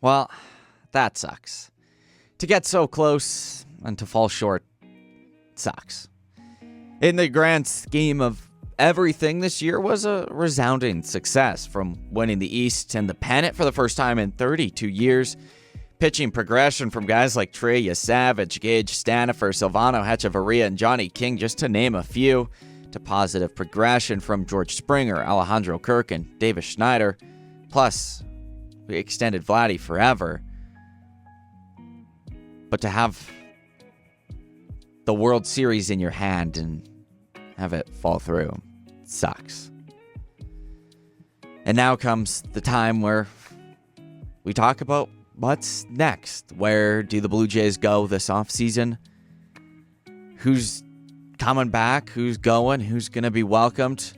Well, that sucks. To get so close and to fall short sucks. In the grand scheme of everything, this year was a resounding success, from winning the East and the pennant for the first time in 32 years, pitching progression from guys like Trey Savage, Gage Stanifer, Silvano Hechavarria, and Johnny King, just to name a few, to positive progression from George Springer, Alejandro Kirk, and Davis Schneider. Plus, we extended Vladdy forever. But to have the World Series in your hand and have it fall through sucks. And now comes the time where we talk about what's next. Where do the Blue Jays go this offseason? Who's coming back? Who's going? Who's going to be welcomed?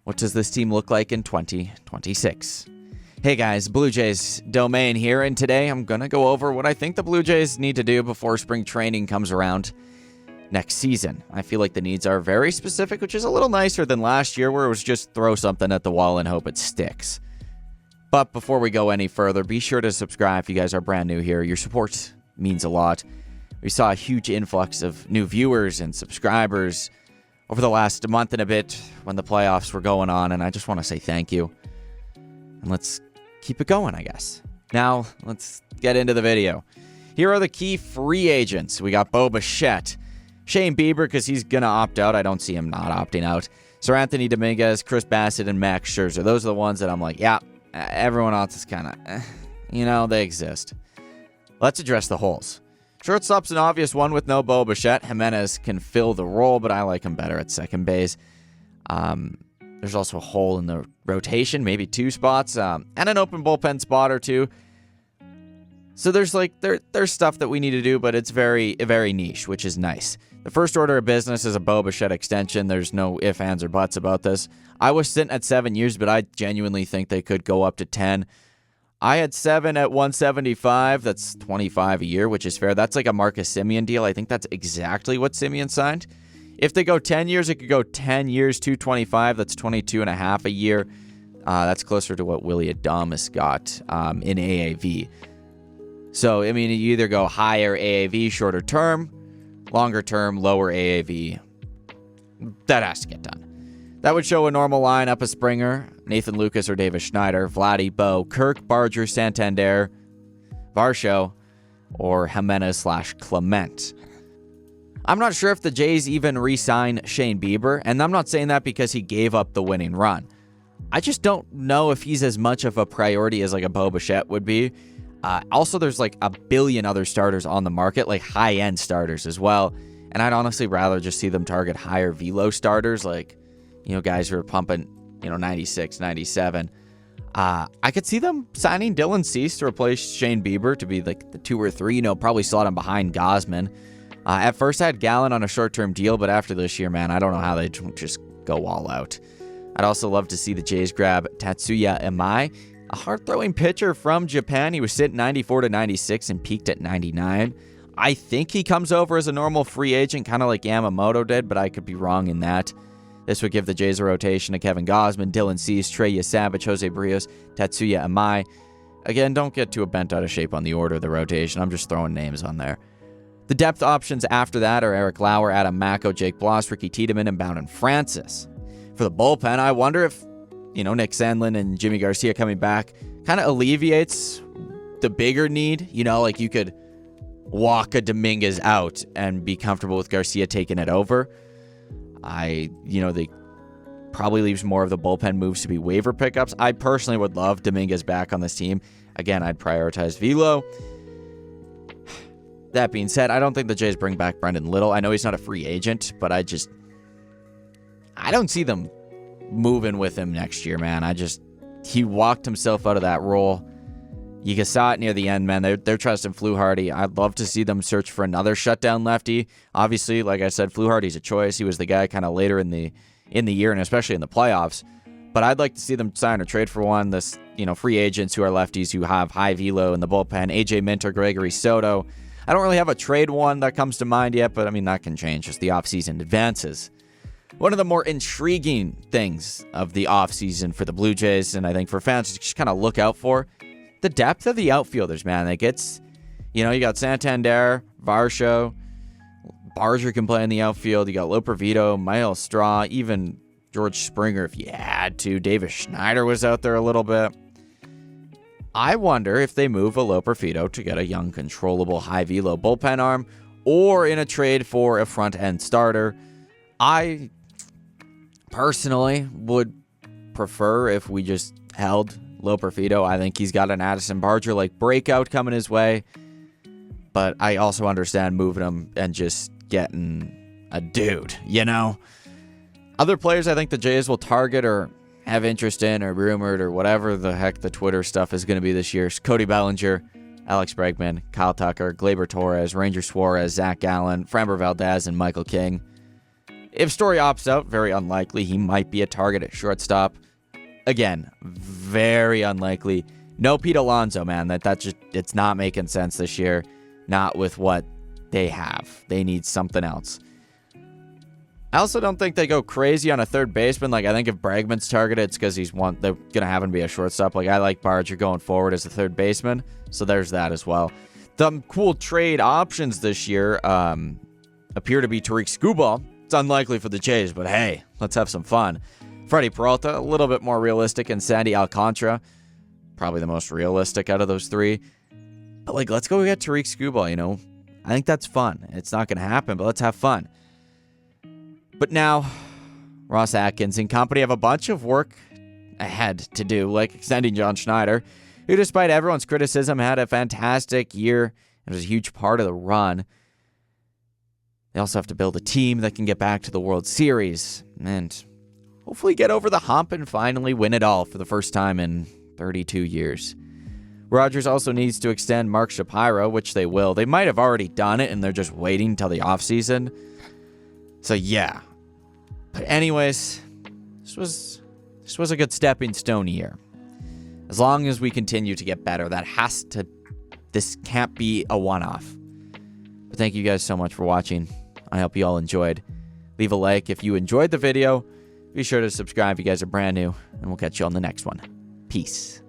What does this team look like in 2026? Hey guys, Blue Jays Domain here, and today I'm going to go over what I think the Blue Jays need to do before spring training comes around next season. I feel like the needs are very specific, which is a little nicer than last year where it was just throw something at the wall and hope it sticks. But before we go any further, be sure to subscribe if you guys are brand new here. Your support means a lot. We saw a huge influx of new viewers and subscribers over the last month and a bit when the playoffs were going on, and I just want to say thank you. And let's keep it going, I guess. Now, let's get into the video. Here are the key free agents. We got Bo Bichette, Shane Bieber, because he's going to opt out. I don't see him not opting out. Sir Anthony Dominguez, Chris Bassett, and Max Scherzer. Those are the ones that I'm like, yeah, everyone else is kind of, they exist. Let's address the holes. Shortstop's an obvious one with no Bo Bichette. Jimenez can fill the role, but I like him better at second base. There's also a hole in the rotation, maybe two spots, and an open bullpen spot or two. So there's stuff that we need to do, but it's very niche, which is nice. The first order of business is a Bo Bichette extension. There's no ifs, ands, or buts about this. I was sitting at 7 years, but I genuinely think they could go up to 10. I had 7 at 175. That's 25 a year, which is fair. That's like a Marcus Semien deal. I think that's exactly what Semien signed. If they go 10 years, it could go 10 years, 225. That's 22 and a half a year. That's closer to what Willy Adames got in AAV. So, I mean, you either go higher AAV, shorter term, longer term, lower AAV. That has to get done. That would show a normal lineup of Springer, Nathan Lucas, or Davis Schneider, Vladdy, Bo, Kirk, Barger, Santander, Varsho, or Jimenez/Clement. I'm not sure if the Jays even re-sign Shane Bieber, and I'm not saying that because he gave up the winning run. I just don't know if he's as much of a priority as like a Bo Bichette would be. Also, there's like a billion other starters on the market, like high-end starters as well, and I'd honestly rather just see them target higher velo starters, like, guys who are pumping, 96, 97. I could see them signing Dylan Cease to replace Shane Bieber to be like the 2 or 3, probably slot him behind Gausman. At first, I had Gallen on a short-term deal, but after this year, man, I don't know how they just go all out. I'd also love to see the Jays grab Tatsuya Imai, a hard-throwing pitcher from Japan. He was sitting 94 to 96 and peaked at 99. I think he comes over as a normal free agent, kind of like Yamamoto did, but I could be wrong in that. This would give the Jays a rotation of Kevin Gausman, Dylan Cease, Trey Savage, Jose Barrios, Tatsuya Imai. Again, don't get too bent out of shape on the order of the rotation. I'm just throwing names on there. The depth options after that are Eric Lauer, Adam Macko, Jake Bloss, Ricky Tiedemann, and Bowden Francis. For the bullpen, I wonder if, Nick Sandlin and Jimmy Garcia coming back kind of alleviates the bigger need. Like you could walk a Dominguez out and be comfortable with Garcia taking it over. They probably leaves more of the bullpen moves to be waiver pickups. I personally would love Dominguez back on this team. Again, I'd prioritize velo. That being said, I don't think the Jays bring back Brendan Little. I know he's not a free agent, but I don't see them moving with him next year, man. He walked himself out of that role. You saw it near the end, man. They're trusting Fluharty. I'd love to see them search for another shutdown lefty. Obviously, like I said, Fluharty's a choice. He was the guy kind of later in the year, and especially in the playoffs. But I'd like to see them sign or trade for one. This, free agents who are lefties who have high velo in the bullpen. AJ Minter, Gregory Soto. I don't really have a trade one that comes to mind yet, but that can change as the offseason advances. One of the more intriguing things of the offseason for the Blue Jays, and I think for fans to just kind of look out for, the depth of the outfielders, man. Like, it's, you got Santander, Varsho, Barger can play in the outfield. You got Lopervito, Miles Straw, even George Springer if you had to. Davis Schneider was out there a little bit. I wonder if they move a Lopervito to get a young, controllable, high velo bullpen arm, or in a trade for a front-end starter. I personally would prefer if we just held Lopervito. I think he's got an Addison Barger-like breakout coming his way. But I also understand moving him and just getting a dude, Other players I think the Jays will target or have interest in or rumored or whatever the heck the Twitter stuff is going to be this year. Cody Bellinger, Alex Bregman, Kyle Tucker, Gleyber Torres, Ranger Suarez, Zach Gallen, Framber Valdez, and Michael King. If Story opts out, very unlikely. He might be a target at shortstop. Again, very unlikely. No Pete Alonso, man. It's not making sense this year. Not with what they have. They need something else. I also don't think they go crazy on a third baseman. Like, I think if Bregman's targeted, it's because they're going to have him be a shortstop. Like, I like Barger going forward as a third baseman, so there's that as well. The cool trade options this year appear to be Tariq Skubal. It's unlikely for the Jays, but hey, let's have some fun. Freddie Peralta, a little bit more realistic, and Sandy Alcantara, probably the most realistic out of those three. But, like, let's go get Tariq Skubal, I think that's fun. It's not going to happen, but let's have fun. But now, Ross Atkins and company have a bunch of work ahead to do, like extending John Schneider, who, despite everyone's criticism, had a fantastic year and was a huge part of the run. They also have to build a team that can get back to the World Series and hopefully get over the hump and finally win it all for the first time in 32 years. Rogers also needs to extend Mark Shapiro, which they will. They might have already done it, and they're just waiting until the offseason. So, yeah. But anyways, this was a good stepping stone year. As long as we continue to get better, this can't be a one-off. But thank you guys so much for watching. I hope you all enjoyed. Leave a like if you enjoyed the video. Be sure to subscribe if you guys are brand new, and we'll catch you on the next one. Peace.